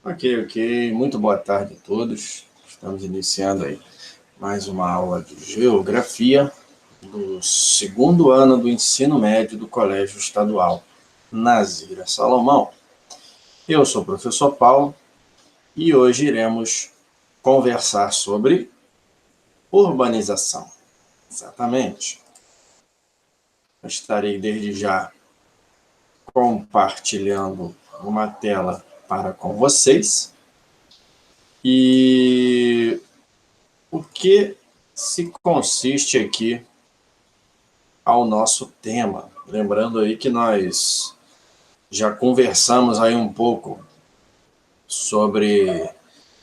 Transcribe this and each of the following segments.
Ok. Muito boa tarde a todos. Estamos iniciando aí mais uma aula de Geografia do segundo ano do ensino médio do Colégio Estadual Nazira Salomão. Eu sou o professor Paulo e hoje iremos conversar sobre urbanização. Exatamente. Eu estarei desde já compartilhando uma tela para com vocês. E o que se consiste aqui ao nosso tema? Lembrando aí que nós já conversamos aí um pouco sobre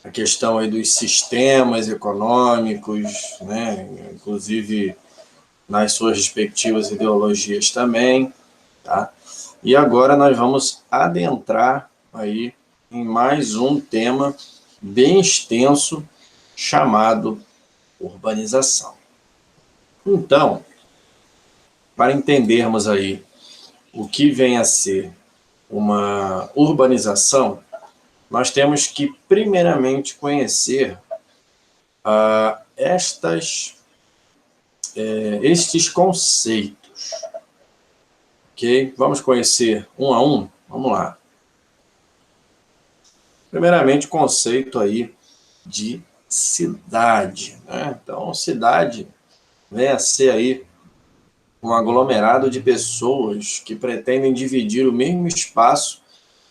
a questão aí dos sistemas econômicos, né? Inclusive nas suas respectivas ideologias também, tá? E agora nós vamos adentrar aí em mais um tema bem extenso chamado urbanização. Então, para entendermos aí o que vem a ser uma urbanização, nós temos que primeiramente conhecer estes conceitos. Ok? Vamos conhecer um a um? Vamos lá. Primeiramente, o conceito aí de cidade, né? Então, cidade vem a ser aí um aglomerado de pessoas que pretendem dividir o mesmo espaço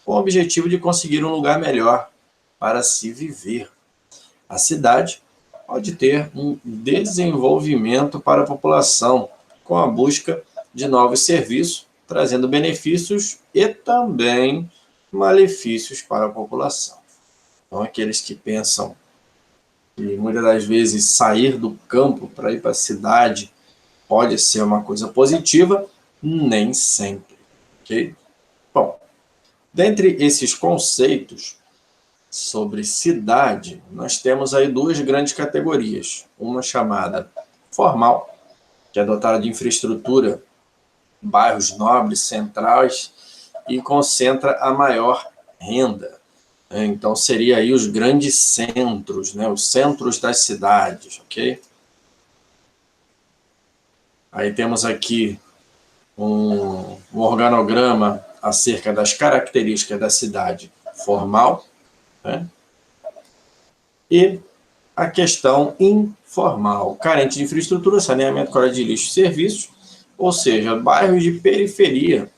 com o objetivo de conseguir um lugar melhor para se viver. A cidade pode ter um desenvolvimento para a população, com a busca de novos serviços, trazendo benefícios e também malefícios para a população. Então, aqueles que pensam que muitas das vezes sair do campo para ir para a cidade pode ser uma coisa positiva, nem sempre. Ok? Bom, dentre esses conceitos sobre cidade, nós temos aí duas grandes categorias. Uma chamada formal, que é dotada de infraestrutura, bairros nobres, centrais, e concentra a maior renda. Então, seria aí os grandes centros, né? Os centros das cidades, ok? Aí temos aqui um organograma acerca das características da cidade formal, né? E a questão informal, carente de infraestrutura, saneamento, coleta de lixo e serviços, ou seja, bairros de periferia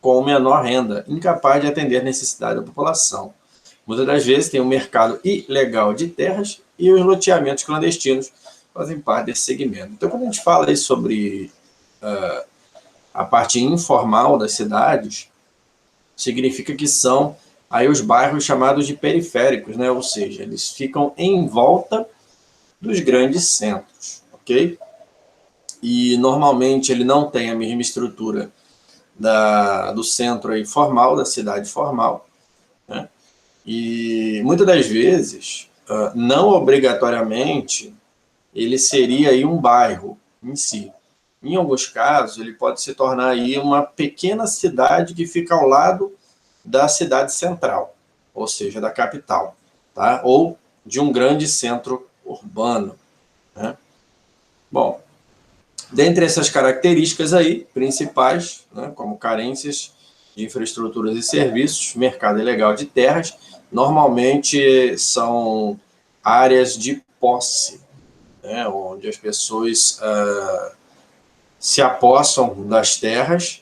com menor renda, incapaz de atender a necessidade da população. Muitas das vezes tem um mercado ilegal de terras e os loteamentos clandestinos fazem parte desse segmento. Então, quando a gente fala aí sobre a parte informal das cidades, significa que são aí os bairros chamados de periféricos, né? Ou seja, eles ficam em volta dos grandes centros, ok? E normalmente ele não tem a mesma estrutura do centro aí formal, da cidade formal, né? E muitas das vezes, não obrigatoriamente, ele seria aí um bairro em si. Em alguns casos, ele pode se tornar aí uma pequena cidade que fica ao lado da cidade central, ou seja, da capital, tá? Ou de um grande centro urbano, né? Bom, dentre essas características aí, principais, né, como carências de infraestruturas e serviços, mercado ilegal de terras, normalmente são áreas de posse, né, onde as pessoas se apossam das terras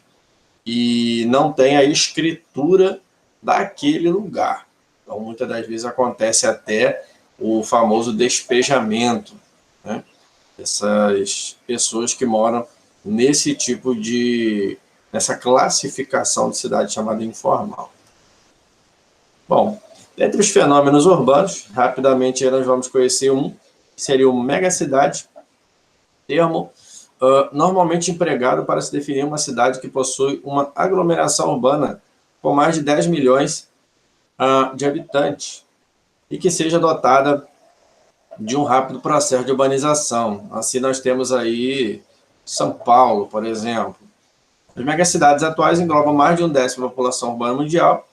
e não tem a escritura daquele lugar. Então, muitas das vezes acontece até o famoso despejamento, né? Essas pessoas que moram nesse tipo nessa classificação de cidade chamada informal. Bom, entre os fenômenos urbanos, rapidamente nós vamos conhecer um, que seria o megacidade, termo normalmente empregado para se definir uma cidade que possui uma aglomeração urbana com mais de 10 milhões de habitantes e que seja dotada de um rápido processo de urbanização. Assim nós temos aí São Paulo, por exemplo. As megacidades atuais englobam mais de um décimo da população urbana mundial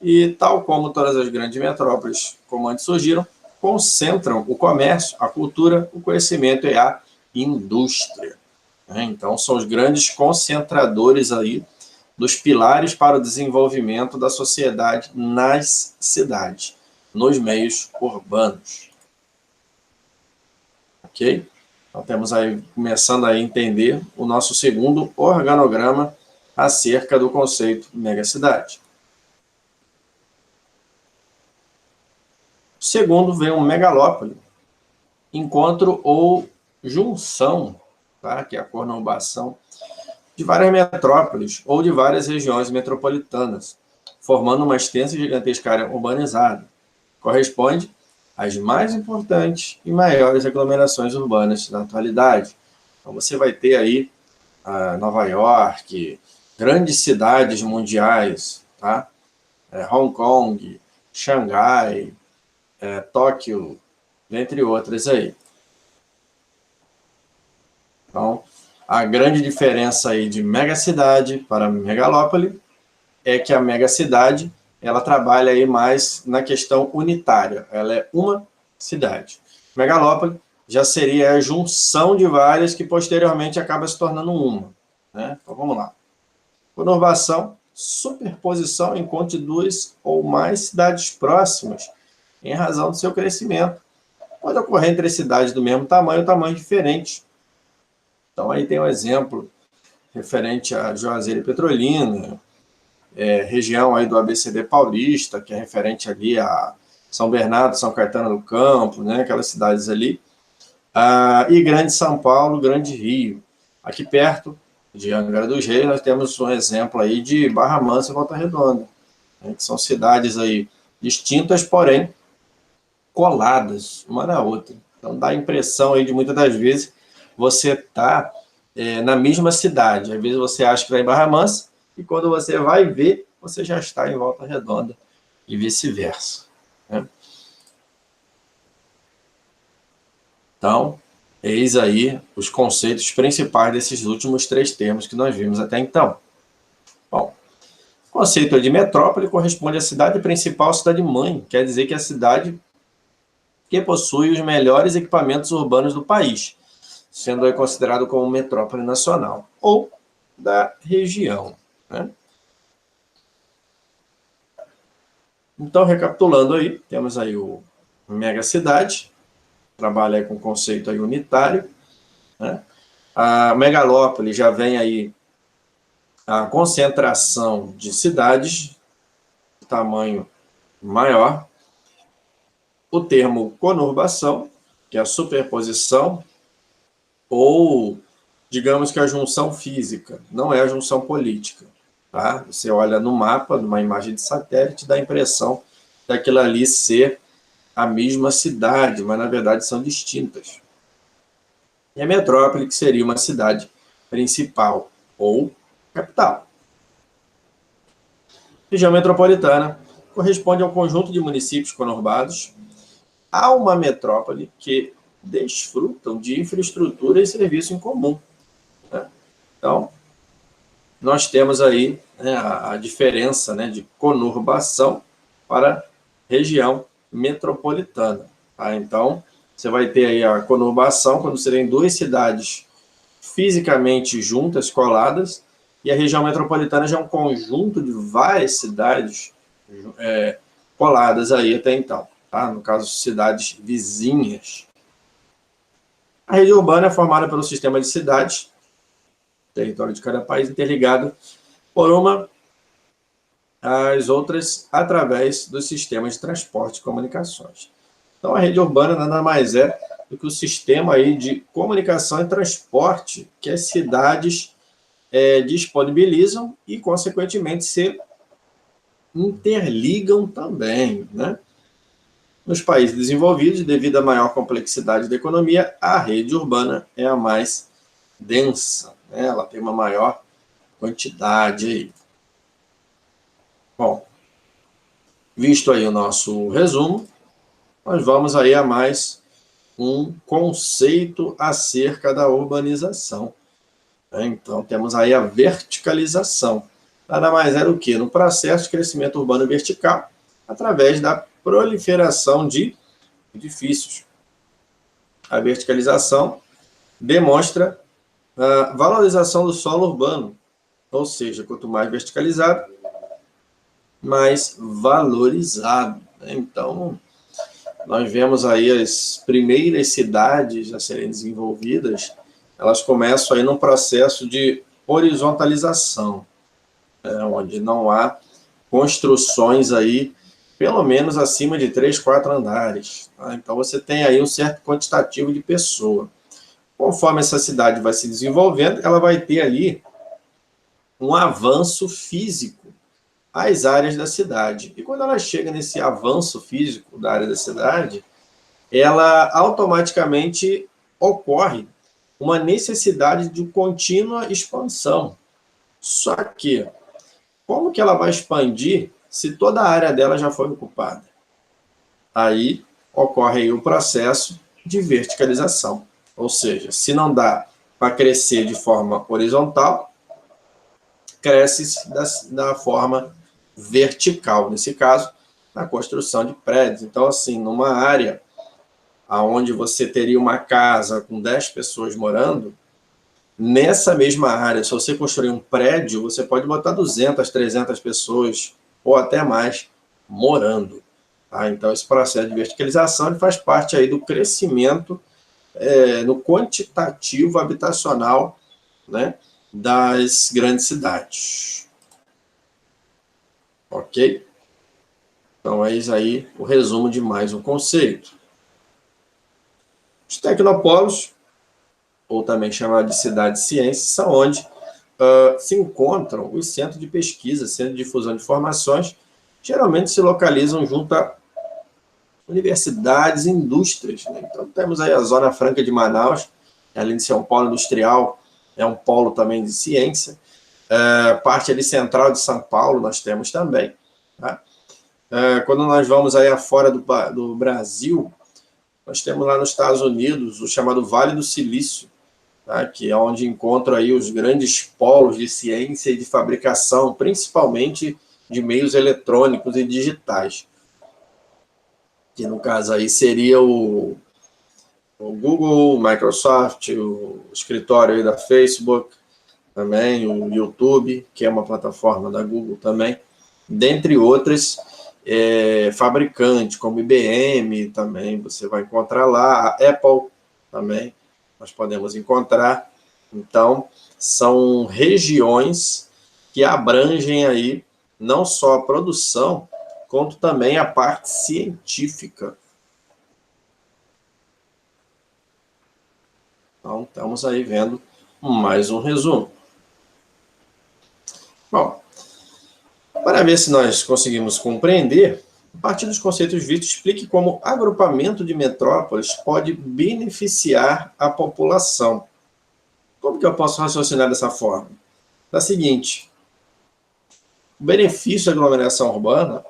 e, tal como todas as grandes metrópoles, como antes surgiram, concentram o comércio, a cultura, o conhecimento e a indústria. Então, são os grandes concentradores aí dos pilares para o desenvolvimento da sociedade nas cidades, nos meios urbanos. Ok? Então, temos aí, começando a entender o nosso segundo organograma acerca do conceito megacidade. Segundo, vem um megalópole, encontro ou junção, tá? Que é a conurbação de várias metrópoles ou de várias regiões metropolitanas, formando uma extensa e gigantesca área urbanizada. Corresponde às mais importantes e maiores aglomerações urbanas da atualidade. Então, você vai ter aí Nova York, grandes cidades mundiais, tá? Hong Kong, Xangai, Tóquio, dentre outras aí. Então, a grande diferença aí de megacidade para megalópole é que a megacidade ela trabalha aí mais na questão unitária, ela é uma cidade. Megalópole já seria a junção de várias que posteriormente acaba se tornando uma. Né? Então vamos lá. Conurbação, superposição enquanto de duas ou mais cidades próximas, em razão do seu crescimento. Pode ocorrer entre cidades do mesmo tamanho ou tamanho diferente. Então aí tem um exemplo referente a Juazeiro e Petrolina, região aí do ABCD Paulista, que é referente ali a São Bernardo, São Caetano do Campo, né, aquelas cidades ali, e Grande São Paulo, Grande Rio. Aqui perto de Angra dos Reis, nós temos um exemplo aí de Barra Mansa e Volta Redonda, né, que são cidades aí distintas, porém coladas uma na outra. Então dá a impressão aí de muitas das vezes você está na mesma cidade. Às vezes você acha que está em Barra Mansa, e quando você vai ver, você já está em Volta Redonda, e vice-versa. Né? Então, eis aí os conceitos principais desses últimos três termos que nós vimos até então. Bom, o conceito de metrópole corresponde à cidade principal, cidade-mãe, quer dizer que é a cidade que possui os melhores equipamentos urbanos do país, sendo aí considerado como metrópole nacional, ou da região. Né? Então, recapitulando aí, temos aí o megacidade, trabalha aí com o conceito aí unitário. Né? A megalópole já vem aí a concentração de cidades de tamanho maior. O termo conurbação, que é a superposição, ou, digamos que a junção física, não é a junção política. Tá? Você olha no mapa, numa imagem de satélite, dá a impressão daquilo ali ser a mesma cidade, mas na verdade são distintas. E a metrópole, que seria uma cidade principal ou capital. Região metropolitana corresponde ao conjunto de municípios conurbados a uma metrópole que desfrutam de infraestrutura e serviço em comum. Né? Então, nós temos aí, né, a diferença, né, de conurbação para região metropolitana. Tá? Então, você vai ter aí a conurbação quando você tem duas cidades fisicamente juntas, coladas, e a região metropolitana já é um conjunto de várias cidades coladas aí até então. Tá? No caso, cidades vizinhas. A rede urbana é formada pelo sistema de cidades, território de cada país, interligado por uma às outras através dos sistemas de transporte e comunicações. Então, a rede urbana nada mais é do que o sistema aí de comunicação e transporte que as cidades disponibilizam e, consequentemente, se interligam também. Né? Nos países desenvolvidos, devido à maior complexidade da economia, a rede urbana é a mais densa. Né? Ela tem uma maior quantidade aí. Bom, visto aí o nosso resumo, nós vamos aí a mais um conceito acerca da urbanização. Então, temos aí a verticalização. nada mais é do que no processo de crescimento urbano vertical, através da proliferação de edifícios. A verticalização demonstra a valorização do solo urbano, ou seja, quanto mais verticalizado, mais valorizado. Então, nós vemos aí as primeiras cidades a serem desenvolvidas, elas começam aí num processo de horizontalização, onde não há construções aí, pelo menos acima de 3, 4 andares. Tá? Então, você tem aí um certo quantitativo de pessoa. Conforme essa cidade vai se desenvolvendo, ela vai ter ali um avanço físico às áreas da cidade. E quando ela chega nesse avanço físico da área da cidade, ela automaticamente ocorre uma necessidade de contínua expansão. Só que, como que ela vai expandir se toda a área dela já foi ocupada? Aí ocorre aí o processo de verticalização. Ou seja, se não dá para crescer de forma horizontal, cresce da forma vertical, nesse caso, na construção de prédios. Então, assim, numa área onde você teria uma casa com 10 pessoas morando, nessa mesma área, se você construir um prédio, você pode botar 200, 300 pessoas, ou até mais, morando. Tá? Então, esse processo de verticalização ele faz parte aí do crescimento no quantitativo habitacional, né, das grandes cidades. Ok? Então, eis aí o resumo de mais um conceito. Os tecnopolos, ou também chamados de cidades-ciências, são onde se encontram os centros de pesquisa, centros de difusão de informações, geralmente se localizam junto a universidades e indústrias. Né? Então, temos aí a Zona Franca de Manaus, além de ser um polo industrial, é um polo também de ciência. Parte ali central de São Paulo nós temos também. Tá? Quando nós vamos aí afora do Brasil, nós temos lá nos Estados Unidos o chamado Vale do Silício, tá? Que é onde encontram aí os grandes polos de ciência e de fabricação, principalmente de meios eletrônicos e digitais. Que no caso aí seria o Google, o Microsoft, o escritório aí da Facebook, também o YouTube, que é uma plataforma da Google também, dentre outras fabricantes, como IBM também, você vai encontrar lá, a Apple também, nós podemos encontrar. Então, são regiões que abrangem aí não só a produção, quanto também a parte científica. Então, estamos aí vendo mais um resumo. Bom, para ver se nós conseguimos compreender, a partir dos conceitos vistos, explique como agrupamento de metrópoles pode beneficiar a população. Como que eu posso raciocinar dessa forma? Da seguinte, o benefício da aglomeração urbana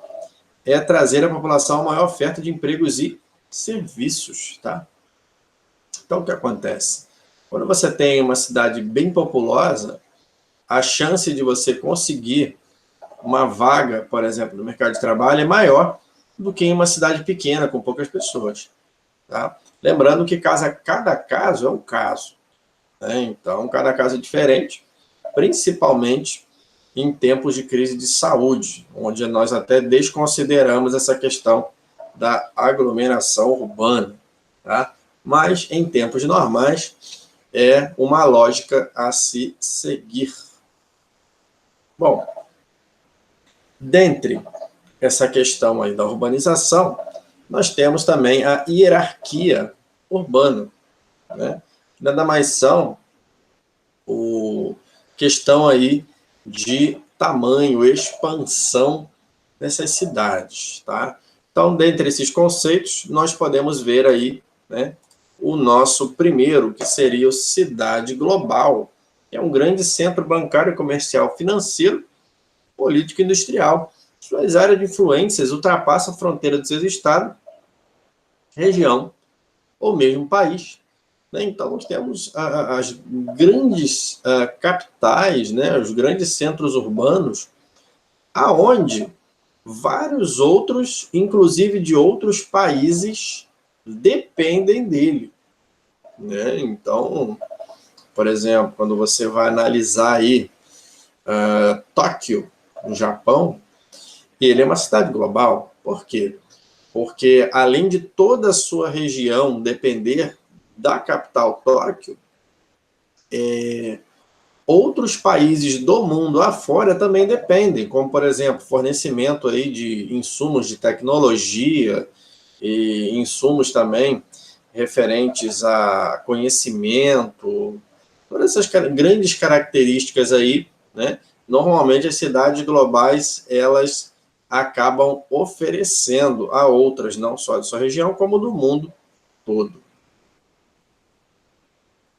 é trazer à população uma maior oferta de empregos e serviços, tá? Então, o que acontece? Quando você tem uma cidade bem populosa, a chance de você conseguir uma vaga, por exemplo, no mercado de trabalho é maior do que em uma cidade pequena, com poucas pessoas. Tá? Lembrando que cada caso é um caso. Né? Então, cada caso é diferente, principalmente em tempos de crise de saúde, onde nós até desconsideramos essa questão da aglomeração urbana. Tá? Mas, em tempos normais, é uma lógica a se seguir. Bom, dentre essa questão aí da urbanização, nós temos também a hierarquia urbana, né? Nada mais são questão aí de tamanho, expansão dessas cidades, tá? Então, dentre esses conceitos, nós podemos ver aí, né, o nosso primeiro, que seria o cidade global, que é um grande centro bancário, comercial, financeiro, político e industrial. Suas áreas de influências ultrapassam a fronteira de seus estados, região ou mesmo país, né? Então, nós temos as grandes capitais, né? Os grandes centros urbanos, aonde vários outros, inclusive de outros países, dependem dele, né? Então, por exemplo, quando você vai analisar aí Tóquio, no Japão, ele é uma cidade global. Por quê? Porque, além de toda a sua região depender da capital Tóquio, outros países do mundo afora também dependem, como, por exemplo, fornecimento aí de insumos de tecnologia e insumos também referentes a conhecimento, todas essas grandes características aí, né? Normalmente as cidades globais, elas acabam oferecendo a outras, não só de sua região, como do mundo todo.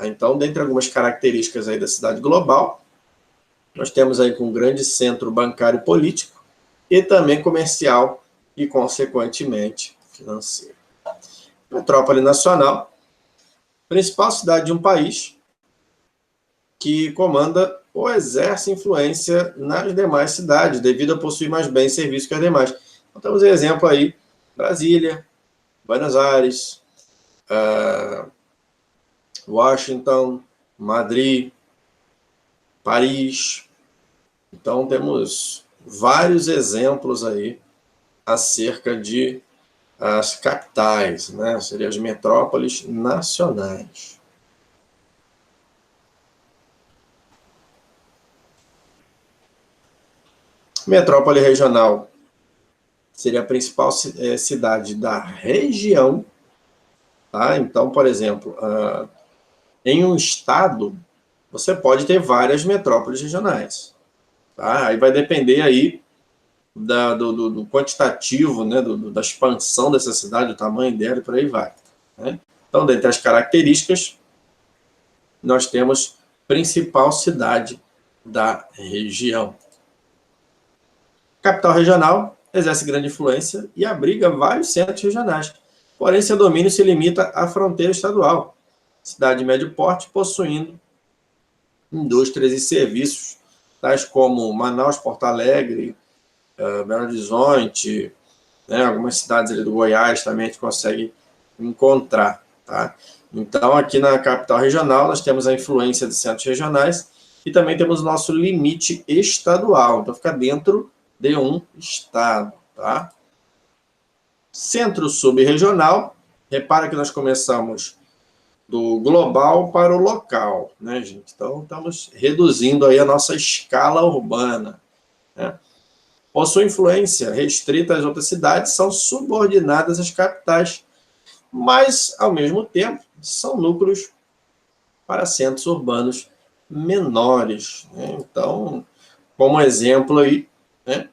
Então, dentre algumas características aí da cidade global, nós temos aí com um grande centro bancário e político e também comercial e, consequentemente, financeiro. Metrópole nacional, principal cidade de um país que comanda ou exerce influência nas demais cidades, devido a possuir mais bens e serviços que as demais. Então, temos um exemplo aí, Brasília, Buenos Aires, Washington, Madrid, Paris. Então, temos vários exemplos aí acerca de as capitais, né? Seriam as metrópoles nacionais. Metrópole regional seria a principal cidade da região, tá? Então, por exemplo, em um estado, você pode ter várias metrópoles regionais, tá? Aí vai depender aí do quantitativo, né? Da expansão dessa cidade, do tamanho dela e por aí vai, né? Então, dentre as características, nós temos principal cidade da região. Capital regional exerce grande influência e abriga vários centros regionais, porém seu domínio se limita à fronteira estadual. Cidade de médio porte possuindo indústrias e serviços, tais como Manaus, Porto Alegre, Belo Horizonte, né, algumas cidades ali do Goiás também a gente consegue encontrar, tá? Então, aqui na capital regional, nós temos a influência de centros regionais e também temos o nosso limite estadual. Então, fica dentro de um estado, tá? Centro subregional, repara que nós começamos do global para o local, né, gente? Então, estamos reduzindo aí a nossa escala urbana, né? Possui influência restrita às outras cidades, são subordinadas às capitais, mas, ao mesmo tempo, são núcleos para centros urbanos menores, né? Então, como exemplo aí, né,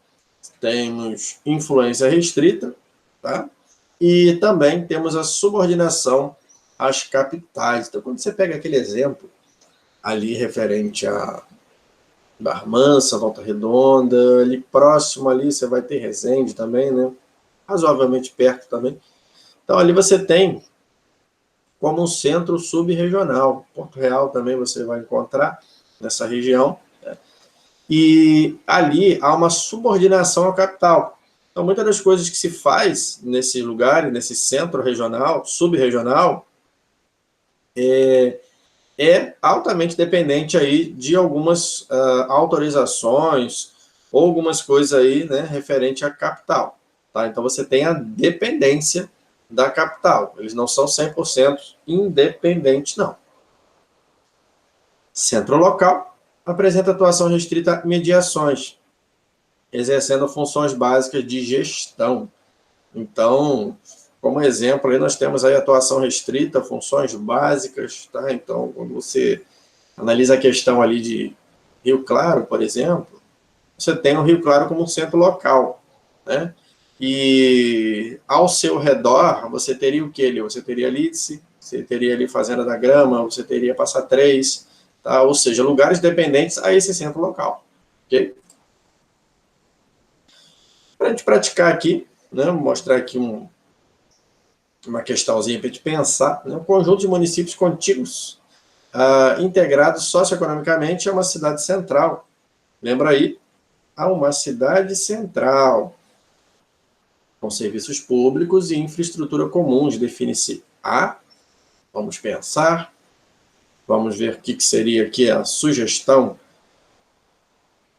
temos influência restrita, tá? E também temos a subordinação às capitais. Então, quando você pega aquele exemplo ali referente a Barmança, Volta Redonda, ali próximo ali você vai ter Resende também, né? Razoavelmente perto também. Então, ali você tem como um centro sub-regional. Porto Real também você vai encontrar nessa região, né? E ali há uma subordinação à capital. Então, muitas das coisas que se faz nesse lugar, nesse centro regional, sub-regional, é altamente dependente aí de algumas autorizações ou algumas coisas aí, né, referente à capital, tá? Então, você tem a dependência da capital. Eles não são 100% independentes, não. Centro local apresenta atuação restrita a mediações, exercendo funções básicas de gestão. Então, como exemplo, aí nós temos aí atuação restrita, funções básicas, tá? Então, quando você analisa a questão ali de Rio Claro, por exemplo, você tem o Rio Claro como um centro local, né? E ao seu redor, você teria o que? Você teria Lídice, você teria ali Fazenda da Grama, você teria Passa Três, tá? Ou seja, lugares dependentes a esse centro local, ok? Para a gente praticar aqui, né, vou mostrar aqui uma questãozinha para a gente pensar, né? Um conjunto de municípios contíguos, integrados socioeconomicamente a uma cidade central. Lembra aí? A uma cidade central, com serviços públicos e infraestrutura comuns, define-se a. Vamos pensar, vamos ver o que seria aqui a sugestão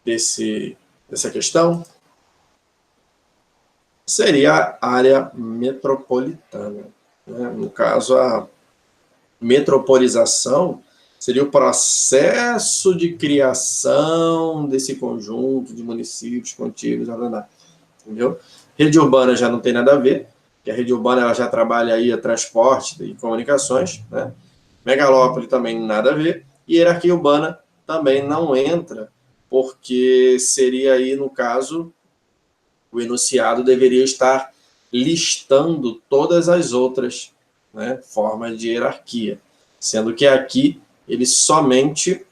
dessa questão. Seria a área metropolitana, né? No caso, a metropolização seria o processo de criação desse conjunto de municípios contíguos, entendeu? Rede urbana já não tem nada a ver, porque a rede urbana ela já trabalha aí a transporte e comunicações, né? Megalópole também nada a ver, e hierarquia urbana também não entra, porque seria aí, no caso, o enunciado deveria estar listando todas as outras, né, formas de hierarquia, sendo que aqui ele somente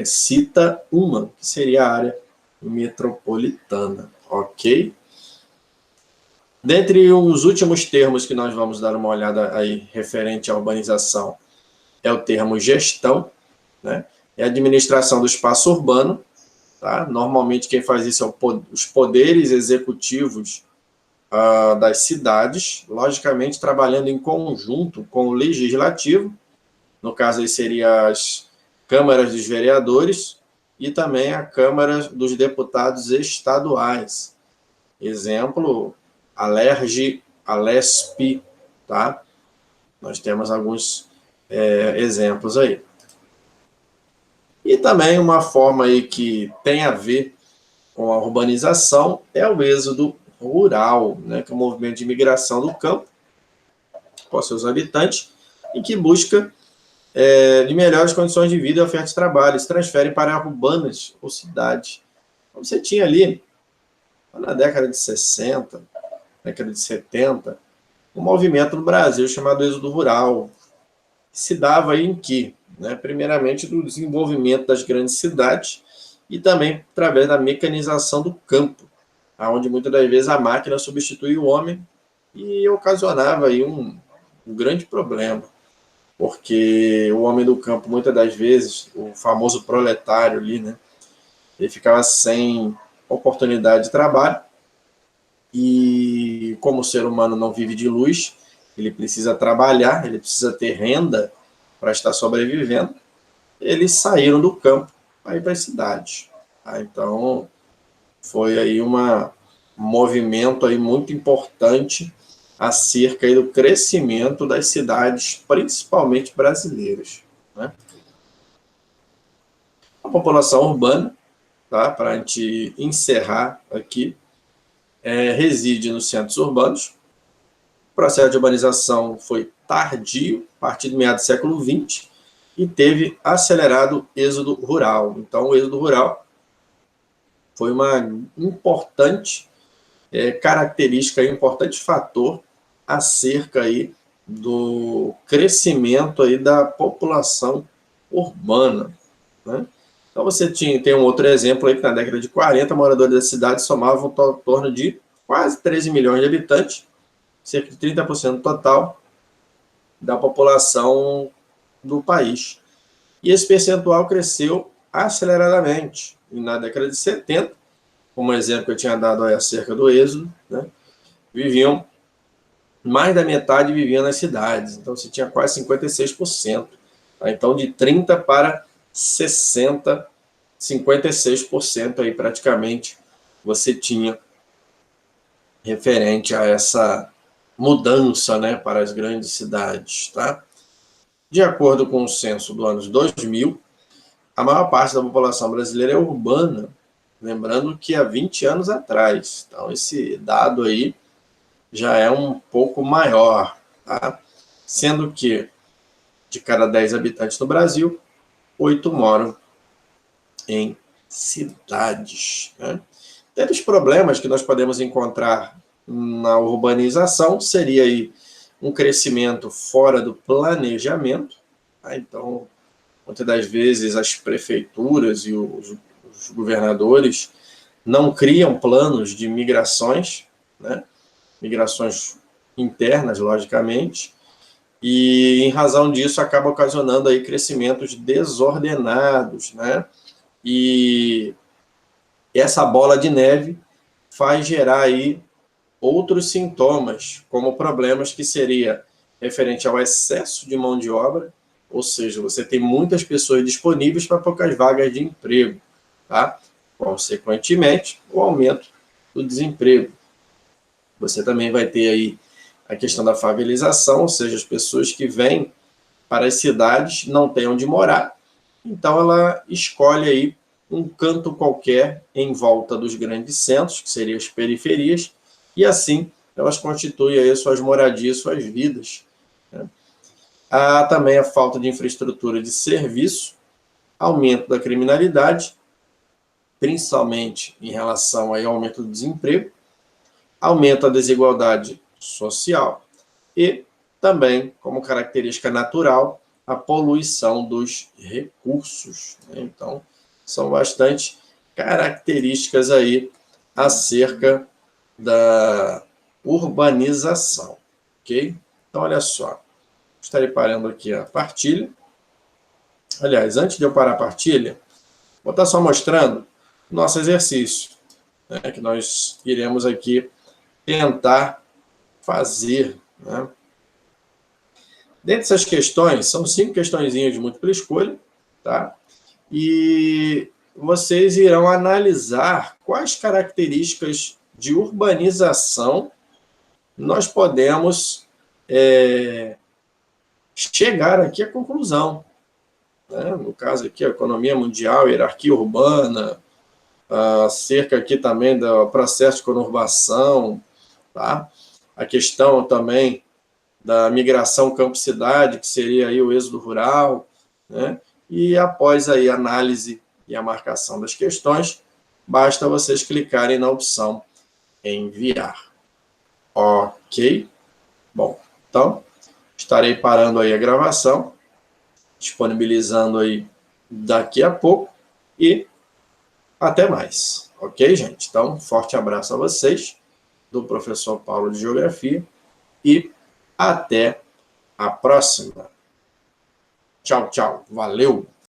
cita uma, que seria a área metropolitana, ok? Dentre os últimos termos que nós vamos dar uma olhada aí referente à urbanização, é o termo gestão, né? É a administração do espaço urbano, tá? Normalmente quem faz isso é os poderes executivos das cidades, logicamente trabalhando em conjunto com o legislativo, no caso aí seria as câmaras dos vereadores e também a Câmara dos Deputados Estaduais. Exemplo, Alerj, Alesp, tá? Nós temos alguns exemplos aí. E também uma forma aí que tem a ver com a urbanização é o êxodo rural, né, que é um movimento de migração do campo com seus habitantes e que busca de melhores condições de vida e oferta de trabalho, se transferem para urbanas ou cidades. Então, você tinha ali, na década de 60, década de 70, um movimento no Brasil chamado êxodo rural, que se dava aí em que? Né, primeiramente, do desenvolvimento das grandes cidades e também através da mecanização do campo, onde muitas das vezes a máquina substituía o homem e ocasionava aí um grande problema, porque o homem do campo, muitas das vezes, o famoso proletário ali, né, ele ficava sem oportunidade de trabalho e, como o ser humano não vive de luz, ele precisa trabalhar, ele precisa ter renda para estar sobrevivendo, eles saíram do campo para ir para as cidades. Então, foi aí um movimento aí muito importante acerca aí do crescimento das cidades, principalmente brasileiras, né? A população urbana, tá, para a gente encerrar aqui, reside nos centros urbanos. O processo de urbanização foi tardio, a partir do meados do século XX, e teve acelerado êxodo rural. Então, o êxodo rural foi uma importante característica, um importante fator acerca aí do crescimento aí da população urbana, né? Então você tem um outro exemplo aí que na década de 40, moradores da cidade somavam em torno de quase 13 milhões de habitantes, cerca de 30% total da população do país. E esse percentual cresceu aceleradamente. E na década de 70, como exemplo que eu tinha dado aí acerca do êxodo, né, mais da metade vivia nas cidades, então você tinha quase 56%. Tá? Então, de 30% para 60%, 56% aí praticamente você tinha referente a essa mudança, né, para as grandes cidades. Tá? De acordo com o censo do ano 2000, a maior parte da população brasileira é urbana, lembrando que há 20 anos atrás. Então, esse dado aí já é um pouco maior, tá? Sendo que de cada 10 habitantes no Brasil, 8 moram em cidades, né? Dentre os problemas que nós podemos encontrar na urbanização seria aí um crescimento fora do planejamento, tá? Então, muitas das vezes as prefeituras e os governadores não criam planos de migrações, né? Migrações internas, logicamente, e em razão disso acaba ocasionando aí crescimentos desordenados, né? E essa bola de neve faz gerar aí outros sintomas, como problemas que seria referente ao excesso de mão de obra, ou seja, você tem muitas pessoas disponíveis para poucas vagas de emprego, tá? Consequentemente, o aumento do desemprego. Você também vai ter aí a questão da favelização, ou seja, as pessoas que vêm para as cidades não têm onde morar, então ela escolhe aí um canto qualquer em volta dos grandes centros, que seriam as periferias, e assim elas constituem aí suas moradias, suas vidas, né? Há também a falta de infraestrutura de serviço, aumento da criminalidade, principalmente em relação aí ao aumento do desemprego, aumento da desigualdade social e também, como característica natural, a poluição dos recursos, né? Então, são bastante características aí acerca da urbanização, ok? Então, olha só, estarei parando aqui a partilha. Aliás, antes de eu parar a partilha, vou estar só mostrando o nosso exercício, né, que nós iremos aqui tentar fazer, né? Dentre essas questões, são 5 questõezinhas de múltipla escolha, tá? E vocês irão analisar quais características de urbanização nós podemos chegar aqui à conclusão, né? No caso aqui, a economia mundial, hierarquia urbana, acerca aqui também do processo de conurbação, tá? A questão também da migração campo-cidade, que seria aí o êxodo rural, né? E após aí a análise e a marcação das questões, basta vocês clicarem na opção enviar. Ok? Bom, então, estarei parando aí a gravação, disponibilizando aí daqui a pouco e até mais. Ok, gente? Então, forte abraço a vocês, do professor Paulo de Geografia, e até a próxima. Tchau, tchau. Valeu!